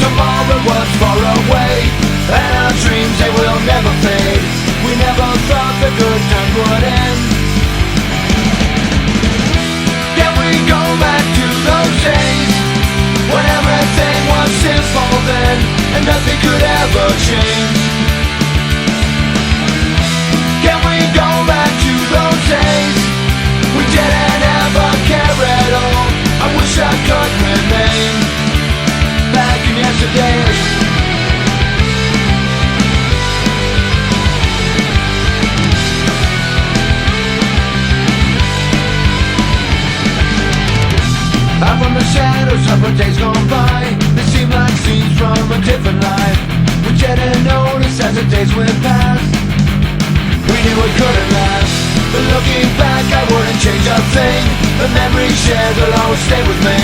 tomorrow was far away, and our dreams, they will never fade. We never thought the good times would end. Can we go back to those days when everything was simple then, and nothing could ever change? Can we go back to those days we didn't ever care at all? I wish I could remain back in yesterday. Out from the shadows of our days gone by, they seem like scenes from a different life. We didn't notice as the days went past. We knew it couldn't last, but looking back I wouldn't change a thing. The memories shared will always stay with me.